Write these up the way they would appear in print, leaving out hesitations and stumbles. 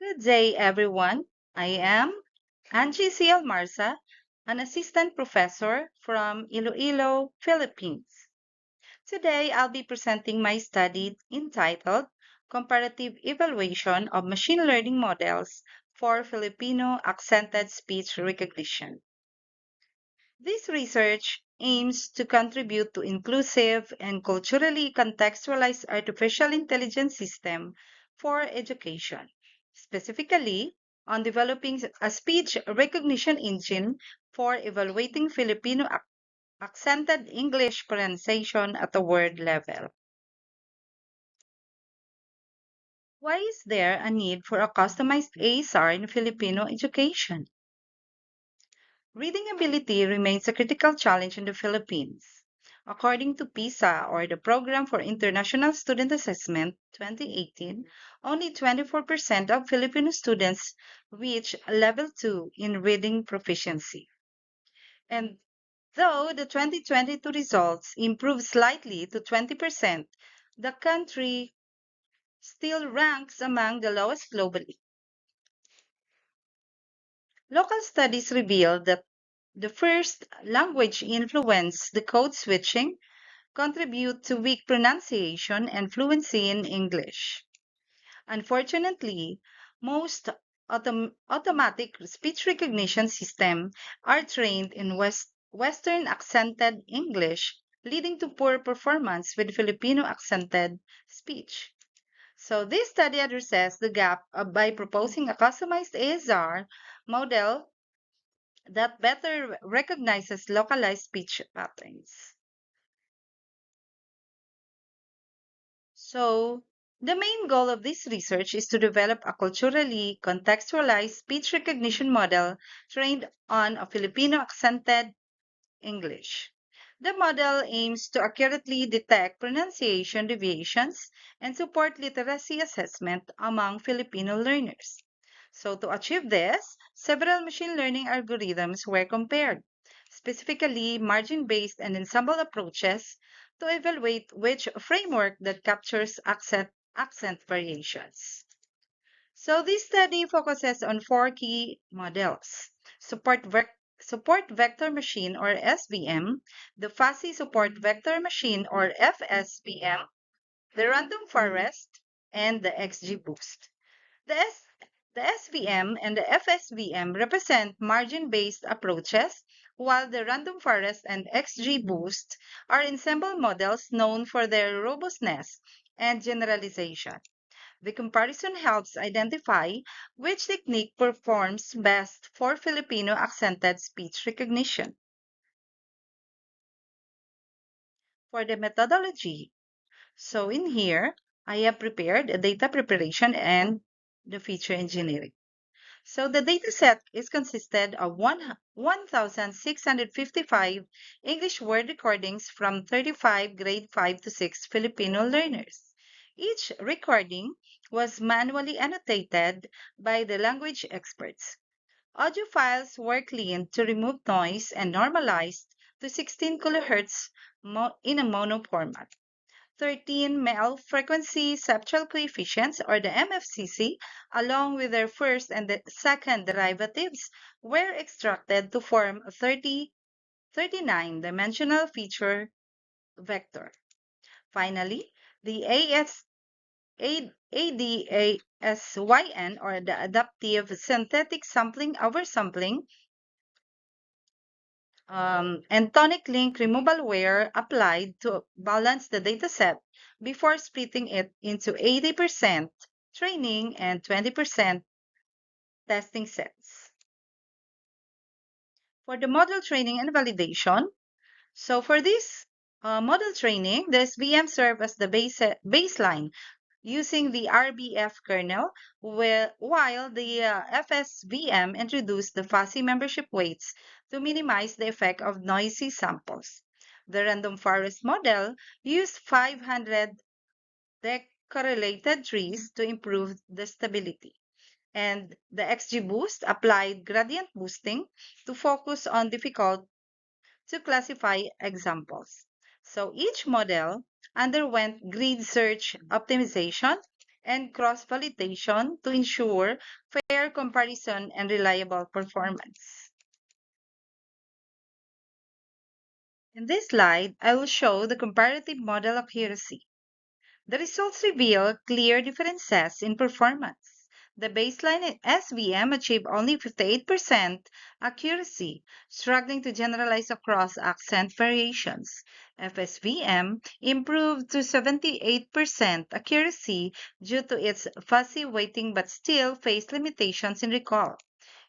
Good day, everyone. I am Angie Almarza, an assistant professor from Iloilo, Philippines. Today, I'll be presenting my study entitled Comparative Evaluation of Machine Learning Models for Filipino-accented Speech Recognition. This research aims to contribute to inclusive and culturally contextualized artificial intelligence system for education, specifically on developing a speech recognition engine for evaluating Filipino accented English pronunciation at the word level. Why is there a need for a customized ASR in Filipino education? Reading ability remains a critical challenge in the Philippines. According to PISA, or the Program for International Student Assessment 2018, only 24% of Filipino students reach level 2 in reading proficiency. And though the 2022 results improved slightly to 20%, the country still ranks among the lowest globally. Local studies reveal that the first language influence the code switching contribute to weak pronunciation and fluency in English. Unfortunately, most automatic speech recognition systems are trained in Western accented English, leading to poor performance with Filipino accented speech. So this study addresses the gap by proposing a customized ASR model that better recognizes localized speech patterns. So, the main goal of this research is to develop a culturally contextualized speech recognition model trained on a Filipino accented English. The model aims to accurately detect pronunciation deviations and support literacy assessment among Filipino learners. So, to achieve this, several machine learning algorithms were compared, specifically margin-based and ensemble approaches, to evaluate which framework that captures accent variations. So, this study focuses on four key models: support vector machine or SVM, the fuzzy support vector machine or FSVM, the random forest, and the XGBoost. The, S- the SVM and the FSVM represent margin-based approaches, while the random forest and XGBoost are ensemble models known for their robustness and generalization. The comparison helps identify which technique performs best for Filipino accented speech recognition. For the methodology, so in here, I have prepared a data preparation and the feature engineering. So the dataset is consisted of 1,655 English word recordings from 35 grade 5 to 6 Filipino learners. Each recording was manually annotated by the language experts. Audio files were cleaned to remove noise and normalized to 16 kHz in a mono format. 13 male frequency septal coefficients, or the MFCC, along with their first and the second derivatives, were extracted to form a 39-dimensional feature vector. Finally, the ADASYN, or the adaptive synthetic sampling oversampling, and tonic link removal were applied to balance the dataset before splitting it into 80% training and 20% testing sets. For the model training and validation, so for this model training, the SVM served as the baseline using the RBF kernel, while the FSVM introduced the fuzzy membership weights to minimize the effect of noisy samples. The random forest model used 500 decorrelated trees to improve the stability. And the XGBoost applied gradient boosting to focus on difficult to classify examples. So each model underwent grid search optimization and cross-validation to ensure fair comparison and reliable performance. In this slide, I will show the comparative model accuracy. The results reveal clear differences in performance. The baseline SVM achieved only 58% accuracy, struggling to generalize across accent variations. FSVM improved to 78% accuracy due to its fuzzy weighting but still faced limitations in recall.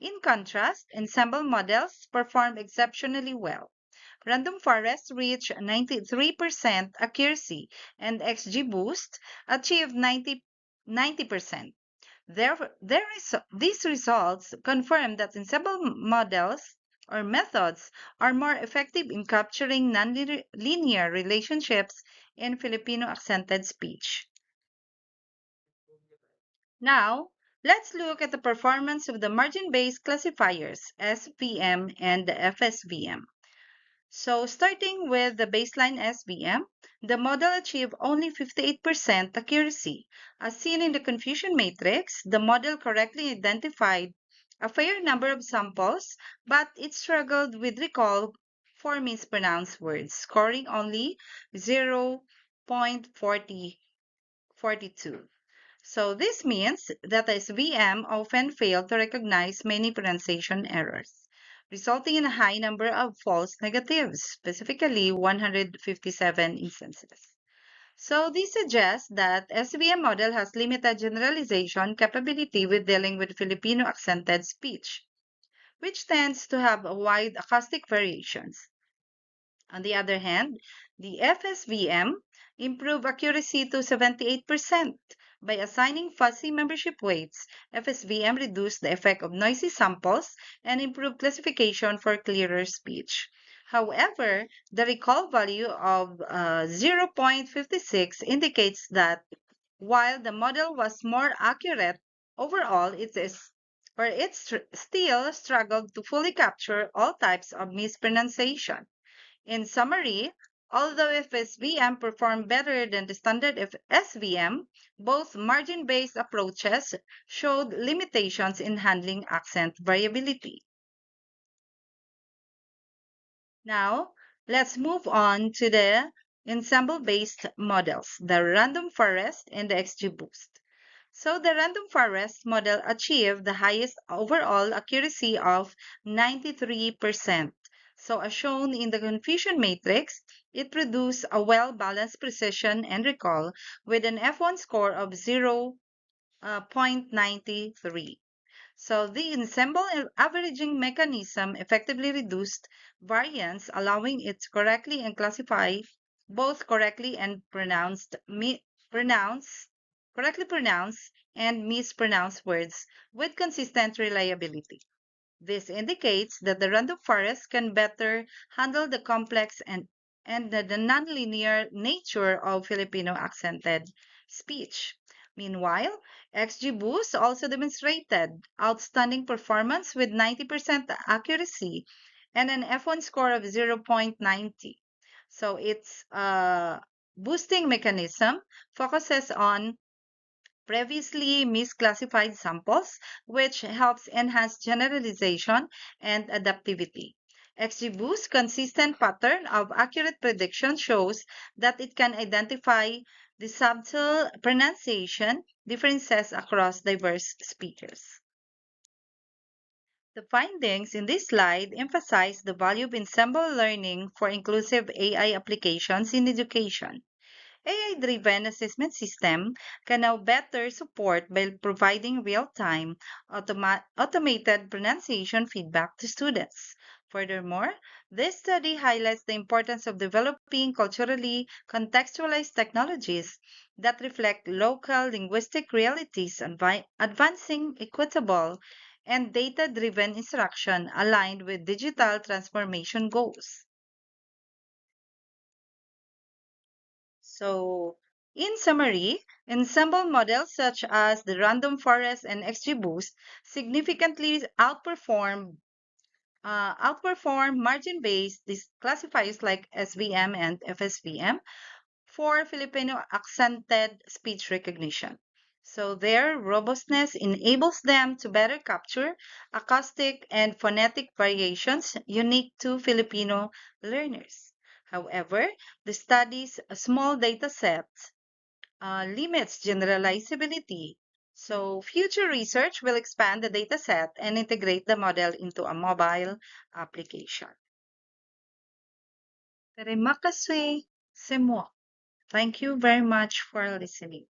In contrast, ensemble models performed exceptionally well. Random Forest reached 93% accuracy, and XGBoost achieved 90%. These results confirm that ensemble models or methods are more effective in capturing nonlinear relationships in Filipino-accented speech. Now, let's look at the performance of the margin-based classifiers, SVM and the FSVM. So starting with the baseline SVM, the model achieved only 58% accuracy. As seen in the confusion matrix, the model correctly identified a fair number of samples, but it struggled with recall for mispronounced words, scoring only 0.42. So this means that SVM often failed to recognize many pronunciation errors, resulting in a high number of false negatives, specifically 157 instances. So this suggests that SVM model has limited generalization capability with dealing with Filipino accented speech, which tends to have wide acoustic variations. On the other hand, the FSVM improved accuracy to 78%. By assigning fuzzy membership weights, FSVM reduced the effect of noisy samples and improved classification for clearer speech. However, the recall value of 0.56 indicates that while the model was more accurate, overall still struggled to fully capture all types of mispronunciation. In summary, although FSVM performed better than the standard SVM, both margin-based approaches showed limitations in handling accent variability. Now, let's move on to the ensemble-based models, the Random Forest and the XGBoost. So the Random Forest model achieved the highest overall accuracy of 93%. So as shown in the confusion matrix, it produced a well-balanced precision and recall with an F1 score of 0.93. So the ensemble averaging mechanism effectively reduced variance, allowing it to correctly and classify both pronounce, correctly pronounced and mispronounced words with consistent reliability. This indicates that the random forest can better handle the complex and the nonlinear nature of Filipino accented speech. Meanwhile, XGBoost also demonstrated outstanding performance with 90% accuracy and an F1 score of 0.90. So its boosting mechanism focuses on previously misclassified samples, which helps enhance generalization and adaptivity. XGBoost's consistent pattern of accurate prediction shows that it can identify the subtle pronunciation differences across diverse speakers. The findings in this slide emphasize the value of ensemble learning for inclusive AI applications in education. AI-driven assessment system can now better support by providing real-time automated pronunciation feedback to students. Furthermore, this study highlights the importance of developing culturally contextualized technologies that reflect local linguistic realities, advancing equitable and data-driven instruction aligned with digital transformation goals. So, in summary, ensemble models such as the Random Forest and XGBoost significantly outperform margin-based classifiers like SVM and FSVM for Filipino accented speech recognition. So their robustness enables them to better capture acoustic and phonetic variations unique to Filipino learners. However, the study's small data set limits generalizability. So future research will expand the data set and integrate the model into a mobile application. Terima kasih semua. Thank you very much for listening.